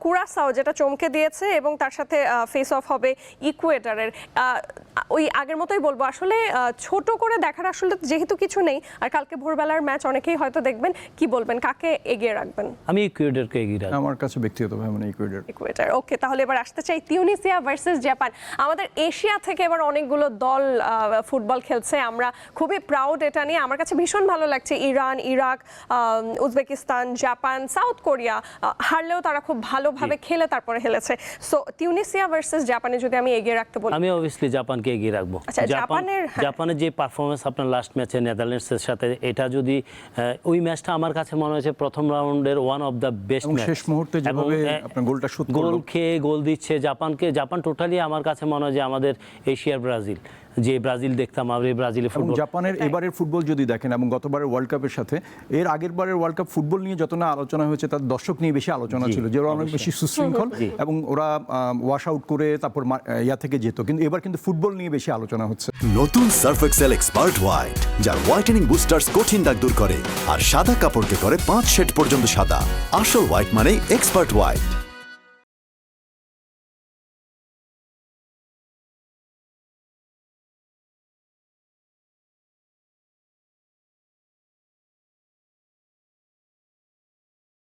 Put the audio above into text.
কুরাসাও যেটা চমকে দিয়েছে এবং তার সাথে ফেস অফ হবে ইকুয়েডরের। ওই আগের মতোই বলবো, আসলে ছোট করে দেখার আসলে যেহেতু কিছু নেই, আর কালকে ভোরবেলার ম্যাচ অনেকেই হয়তো দেখবেন, কি বলবেন কাকে এগিয়ে রাখবেন? আমি ইকুয়েডরকে এগিয়ে রাখবো। আমার কাছে ব্যক্তিগতভাবে মানে ইকুয়েডর। ওকে, তাহলে এবার আসতে চাই তিউনিসিয়া ভার্সেস জাপান। আমাদের এশিয়া থেকে এবার অনেকগুলো দল ফুটবল খেলছে, আমরা খুবই প্রাউড এটা নিয়ে। আমার কাছে ভীষণ ভালো লাগছে Iran, Iraq, Uzbekistan, Japan, South Korea হারলেও তারা খুব ভালোভাবে খেলে তারপরে হেলেছে। সো তিউনিসিয়া ভার্সেস জাপানে যদি আমি এগিয়ে রাখতে বলি, আমি অবভিয়াসলি জাপানকে এগিয়ে রাখবো। জাপানের যে পারফরমেন্স আপনার লাস্ট ম্যাচে নেদারল্যান্ডসের সাথে, এটা যদি ওই ম্যাচটা আমার কাছে মনে হয়েছে প্রথম রাউন্ডের one of the best match. শেষ মুহূর্তে যেভাবে আপনার গোলটা শুট করলো, গোল খেয়ে গোল দিচ্ছে জাপান টোটালি আমার কাছে মনে হয় যে আমাদের এশিয়ার ব্রাজিল, যে ব্রাজিল দেখতাম আমরা ব্রাজিলের ফুটবল। জাপানের এবারের ফুটবল যদি দেখেন এবং গতবারের ওয়ার্ল্ড কাপের সাথে এর আগের বারের ওয়ার্ল্ড কাপ ফুটবল নিয়ে যত না আলোচনা হয়েছে, তার দর্শক নিয়ে বেশি আলোচনা ছিল, যে ওরা অনেক বেশি সুশৃঙ্খল এবং ওরা ওয়াশ আউট করে তারপর ইয়া থেকে যেত। কিন্তু এবার কিন্তু ফুটবল নিয়ে বেশি আলোচনা হচ্ছে। নতুন সার্ফ এক্সেল এক্সপার্ট হোয়াইট, যার হোয়াইটেনিং বুস্টার্স কঠিন দাগ দূর করে আর সাদা কাপড়কে করে 5 শেড পর্যন্ত সাদা। আসল হোয়াইট মানে এক্সপার্ট হোয়াইট।